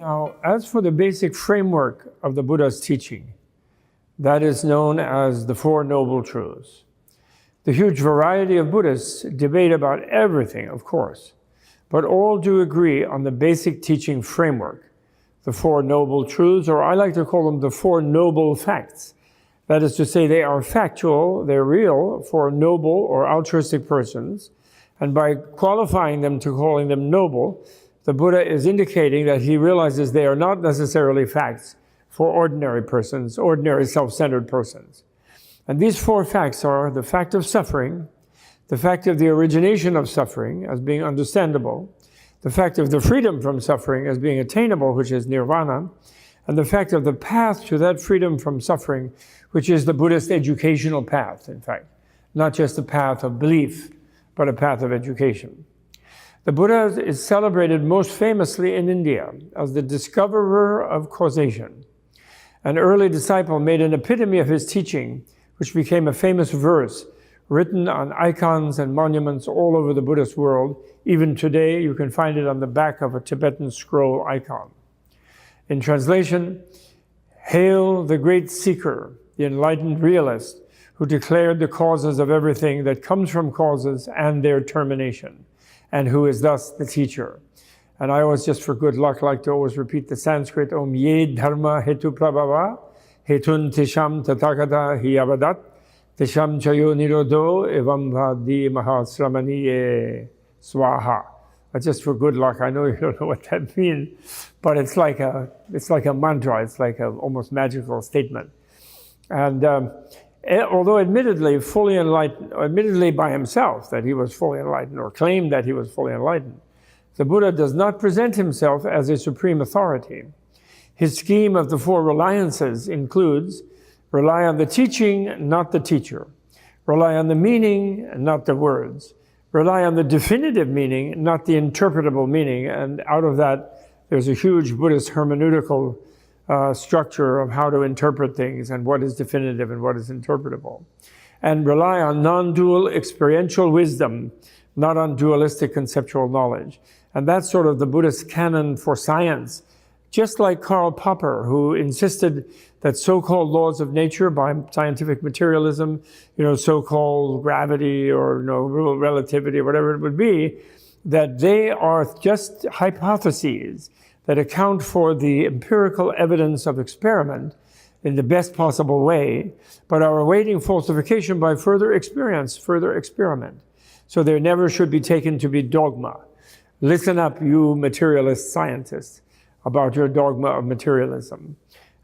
Now, as for the basic framework of the Buddha's teaching, that is known as the Four Noble Truths. The huge variety of Buddhists debate about everything, of course, but all do agree on the basic teaching framework, the Four Noble Truths, or I like to call them the Four Noble Facts. That is to say, they are factual, they're real for noble or altruistic persons, and by qualifying them to calling them noble, the Buddha is indicating that he realizes they are not necessarily facts for ordinary persons, ordinary self-centered persons. And these four facts are the fact of suffering, the fact of the origination of suffering as being understandable, the fact of the freedom from suffering as being attainable, which is Nirvana, and the fact of the path to that freedom from suffering, which is the Buddhist educational path, in fact, not just a path of belief, but a path of education. The Buddha is celebrated most famously in India as the discoverer of causation. An early disciple made an epitome of his teaching, which became a famous verse written on icons and monuments all over the Buddhist world. Even today, you can find it on the back of a Tibetan scroll icon. In translation, "Hail the great seeker, the enlightened realist, who declared the causes of everything that comes from causes and their termination, and who is thus the teacher." And I always, just for good luck, like to always repeat the Sanskrit, Om Ye Dharma Hetu Prabhava, Hetun Tisham Tathagata Hiyavadat, Tisham Chayo Nirodo, Evam Vadi Mahasramaniye Swaha. But just for good luck, I know you don't know what that means, but it's like a mantra, it's like a almost magical statement. And although admittedly fully enlightened, admittedly by himself that he was fully enlightened, or claimed that he was fully enlightened, the Buddha does not present himself as a supreme authority. His scheme of the four reliances includes: rely on the teaching, not the teacher; rely on the meaning, not the words; rely on the definitive meaning, not the interpretable meaning. And out of that, there's a huge Buddhist hermeneutical structure of how to interpret things and what is definitive and what is interpretable. And rely on non-dual experiential wisdom, not on dualistic conceptual knowledge. And that's sort of the Buddhist canon for science, just like Karl Popper, who insisted that so-called laws of nature by scientific materialism, so-called gravity or relativity or whatever it would be, that they are just hypotheses that account for the empirical evidence of experiment in the best possible way, but are awaiting falsification by further experience, further experiment. So they never should be taken to be dogma. Listen up, you materialist scientists, about your dogma of materialism.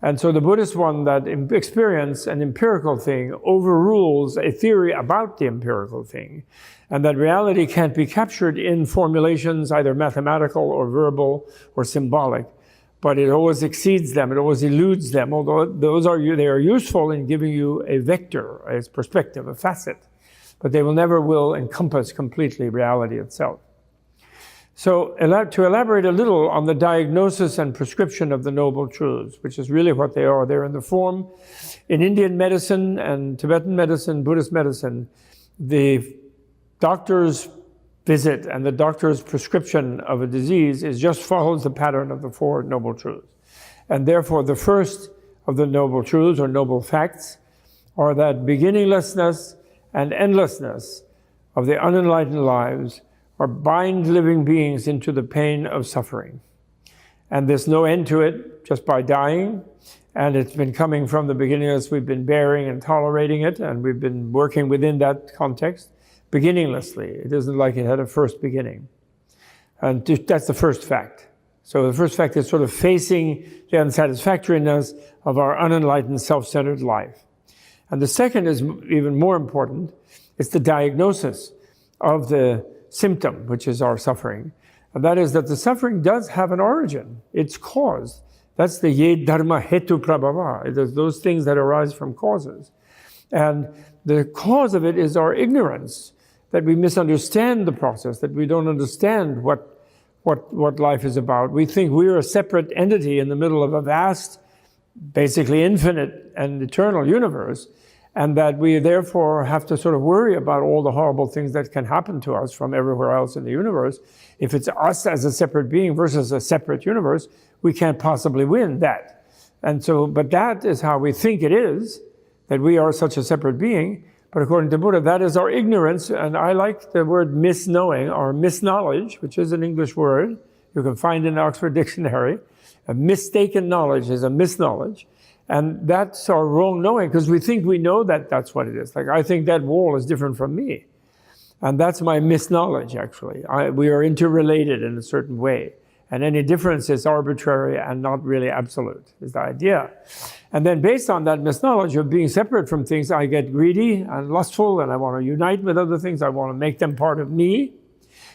And so the Buddhist one, that experience, an empirical thing, overrules a theory about the empirical thing, and that reality can't be captured in formulations, either mathematical or verbal or symbolic, but it always exceeds them, it always eludes them, although they are useful in giving you a vector, a perspective, a facet, but they will encompass completely reality itself. So to elaborate a little on the diagnosis and prescription of the Noble Truths, which is really what they are, they're in the form, in Indian medicine and Tibetan medicine, Buddhist medicine, the doctor's visit and the doctor's prescription of a disease just follows the pattern of the Four Noble Truths. And therefore the first of the Noble Truths, or Noble Facts, are that beginninglessness and endlessness of the unenlightened lives or bind living beings into the pain of suffering. And there's no end to it just by dying. And it's been coming from the beginning as we've been bearing and tolerating it, and we've been working within that context, beginninglessly. It isn't like it had a first beginning. And that's the first fact. So the first fact is sort of facing the unsatisfactoriness of our unenlightened, self-centered life. And the second is even more important. It's the diagnosis of the symptom, which is our suffering. And that is that the suffering does have an origin. It's caused. That's the Ye Dharma Hetu Prabhava. It is those things that arise from causes. And the cause of it is our ignorance, that we misunderstand the process, that we don't understand what life is about. We think we're a separate entity in the middle of a vast, basically infinite and eternal universe, and that we therefore have to sort of worry about all the horrible things that can happen to us from everywhere else in the universe. If it's us as a separate being versus a separate universe, we can't possibly win that. And so, but that is how we think it is, that we are such a separate being. But according to Buddha, that is our ignorance, and I like the word misknowing or misknowledge, which is an English word you can find in the Oxford Dictionary. A mistaken knowledge is a misknowledge, and that's our wrong knowing, because we think we know that that's what it is. Like, I think that wall is different from me, and that's my misknowledge, actually. We are interrelated in a certain way, and any difference is arbitrary and not really absolute, is the idea. And then based on that misknowledge of being separate from things, I get greedy and lustful, and I want to unite with other things. I want to make them part of me.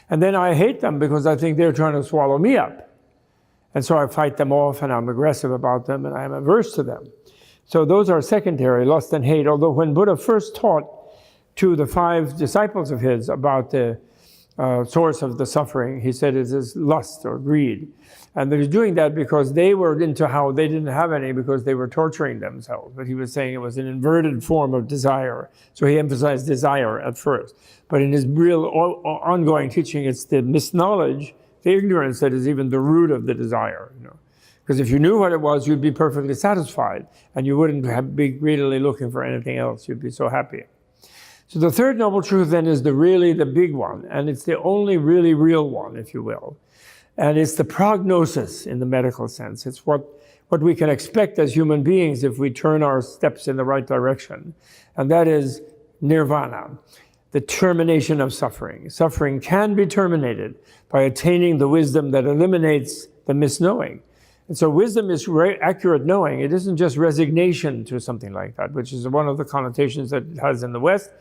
And then I hate them because I think they're trying to swallow me up. And so I fight them off, and I'm aggressive about them, and I'm averse to them. So those are secondary, lust and hate. Although when Buddha first taught to the 5 disciples of his about the source of the suffering, he said it is lust or greed. And he was doing that because they were into how they didn't have any because they were torturing themselves. But he was saying it was an inverted form of desire. So he emphasized desire at first. But in his real ongoing teaching, it's the misknowledge, the ignorance that is even the root of the desire. Because if you knew what it was, you'd be perfectly satisfied, and you wouldn't be greedily looking for anything else. You'd be so happy. So the third noble truth then is really the big one, and it's the only really real one, if you will. And it's the prognosis in the medical sense. It's what we can expect as human beings if we turn our steps in the right direction. And that is Nirvana, the termination of suffering. Suffering can be terminated by attaining the wisdom that eliminates the misknowing. And so wisdom is accurate knowing. It isn't just resignation to something like that, which is one of the connotations that it has in the West.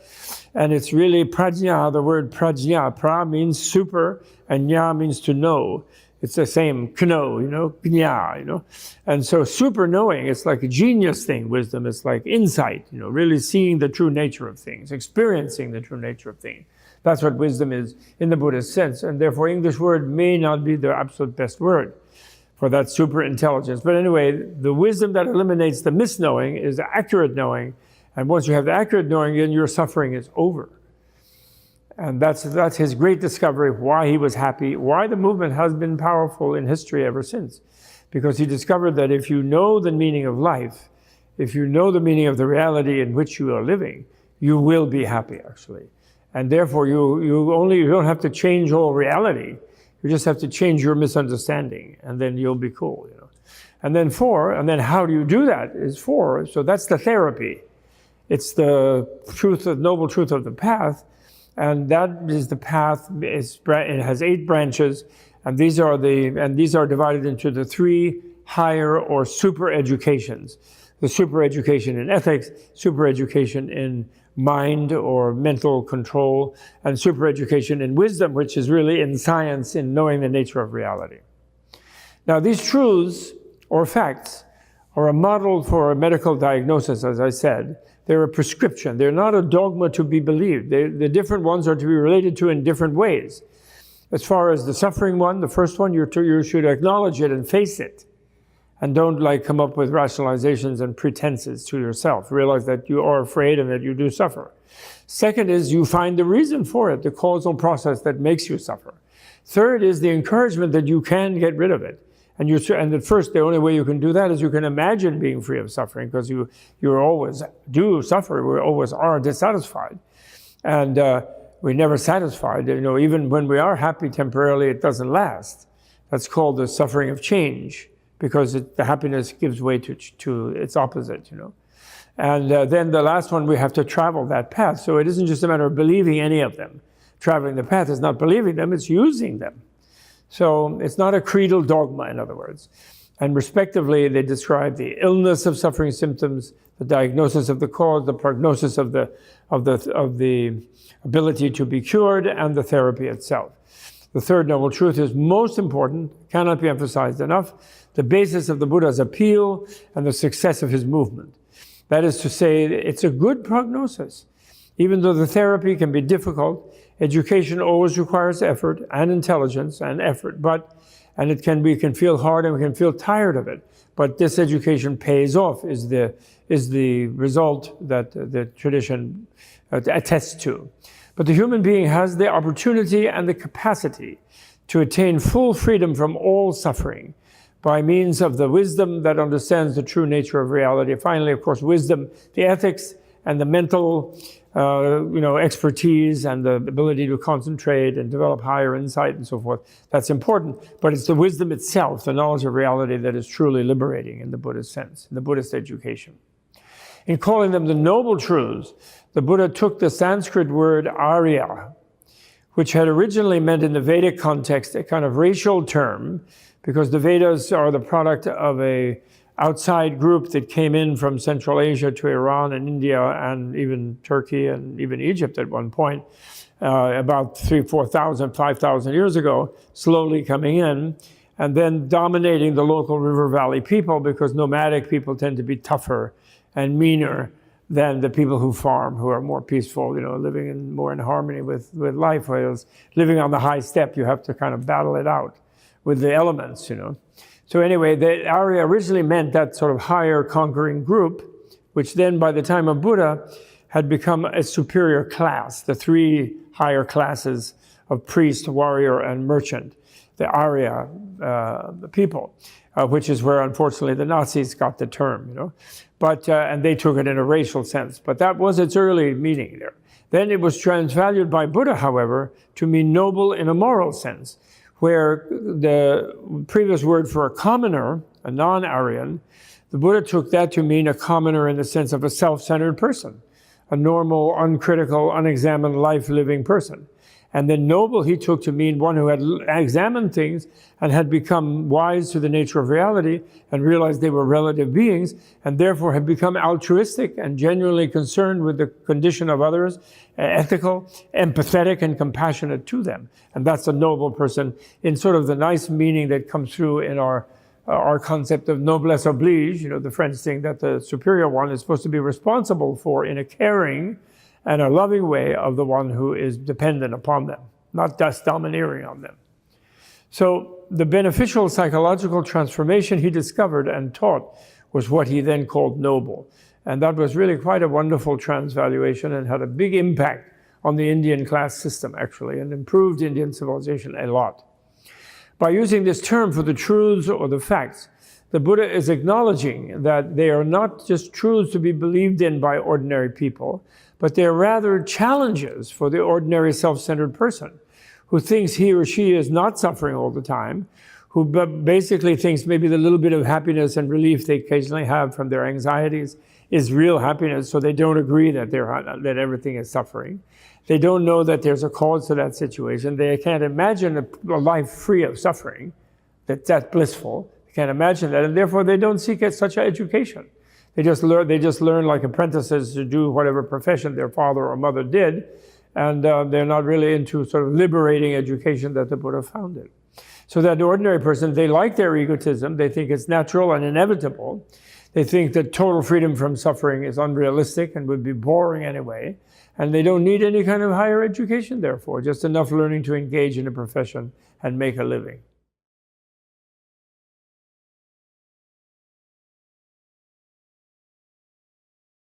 And it's really prajna, the word prajna. Pra means super, and nya means to know. It's the same, kno, gnya, And so super knowing, it's like a genius thing, wisdom. It's like insight, really seeing the true nature of things, experiencing the true nature of things. That's what wisdom is in the Buddhist sense. And therefore, English word may not be the absolute best word for that super intelligence. But anyway, the wisdom that eliminates the misknowing is the accurate knowing. And once you have the accurate knowing, then your suffering is over. And that's his great discovery, why he was happy, why the movement has been powerful in history ever since. Because he discovered that if you know the meaning of life, if you know the meaning of the reality in which you are living, you will be happy, actually. And therefore, you don't have to change all reality. You just have to change your misunderstanding, and then you'll be cool, And then how do you do that is 4. So that's the therapy. It's the truth, the noble truth of the path, and that is the path. It has 8 branches, and these are divided into the 3 higher or super educations. The super education in ethics, super education in mind or mental control, and super education in wisdom, which is really in science, in knowing the nature of reality. Now, these truths or facts are a model for a medical diagnosis, as I said. They're a prescription. They're not a dogma to be believed. The different ones are to be related to in different ways. As far as the suffering one, the first one, you should acknowledge it and face it. And don't come up with rationalizations and pretenses to yourself. Realize that you are afraid and that you do suffer. Second is you find the reason for it, the causal process that makes you suffer. Third is the encouragement that you can get rid of it. And at first, the only way you can do that is you can imagine being free of suffering, because you always do suffer. We always are dissatisfied. And we're never satisfied. Even when we are happy temporarily, it doesn't last. That's called the suffering of change, because the happiness gives way to its opposite, And then the last one, we have to travel that path. So it isn't just a matter of believing any of them. Traveling the path is not believing them, it's using them. So it's not a creedal dogma, in other words. And respectively, they describe the illness of suffering symptoms, the diagnosis of the cause, the prognosis of the ability to be cured, and the therapy itself. The third noble truth is most important, cannot be emphasized enough, the basis of the Buddha's appeal and the success of his movement. That is to say, it's a good prognosis. Even though the therapy can be difficult, education always requires effort and intelligence and effort, but And it can feel hard and we can feel tired of it. But this education pays off, is the result that the tradition attests to. But the human being has the opportunity and the capacity to attain full freedom from all suffering by means of the wisdom that understands the true nature of reality. Finally, of course, wisdom, the ethics, and the mental expertise and the ability to concentrate and develop higher insight and so forth. That's important, but it's the wisdom itself, the knowledge of reality, that is truly liberating in the Buddhist sense, in the Buddhist education. In calling them the noble truths, the Buddha took the Sanskrit word Arya, which had originally meant in the Vedic context a kind of racial term, because the Vedas are the product of a outside group that came in from Central Asia to Iran and India and even Turkey and even Egypt at one point, about 3,000, 4,000, 5,000 years ago, slowly coming in, and then dominating the local river valley people, because nomadic people tend to be tougher and meaner than the people who farm, who are more peaceful, living more in harmony with life. Whereas living on the high steppe, you have to kind of battle it out with the elements, So anyway, the Arya originally meant that sort of higher conquering group, which then by the time of Buddha had become a superior class, the three higher classes of priest, warrior, and merchant, the Arya people, which is where unfortunately the Nazis got the term, But, and they took it in a racial sense, but that was its early meaning there. Then it was transvalued by Buddha, however, to mean noble in a moral sense, where the previous word for a commoner, a non-Aryan, the Buddha took that to mean a commoner in the sense of a self-centered person, a normal, uncritical, unexamined life-living person. And then noble he took to mean one who had examined things and had become wise to the nature of reality and realized they were relative beings, and therefore had become altruistic and genuinely concerned with the condition of others, ethical, empathetic, and compassionate to them. And that's a noble person in sort of the nice meaning that comes through in our concept of noblesse oblige, the French thing that the superior one is supposed to be responsible for in a caring and a loving way of the one who is dependent upon them, not just domineering on them. So the beneficial psychological transformation he discovered and taught was what he then called noble. And that was really quite a wonderful transvaluation and had a big impact on the Indian class system, actually, and improved Indian civilization a lot. By using this term for the truths or the facts, the Buddha is acknowledging that they are not just truths to be believed in by ordinary people, but they're rather challenges for the ordinary self-centered person who thinks he or she is not suffering all the time, who basically thinks maybe the little bit of happiness and relief they occasionally have from their anxieties is real happiness, so they don't agree that everything is suffering. They don't know that there's a cause to that situation. They can't imagine a life free of suffering, that's blissful. They can't imagine that, and therefore they don't seek such an education. They just learn like apprentices to do whatever profession their father or mother did, and they're not really into sort of liberating education that the Buddha founded. So that ordinary person, they like their egotism, they think it's natural and inevitable. They think that total freedom from suffering is unrealistic and would be boring anyway, and they don't need any kind of higher education, therefore, just enough learning to engage in a profession and make a living.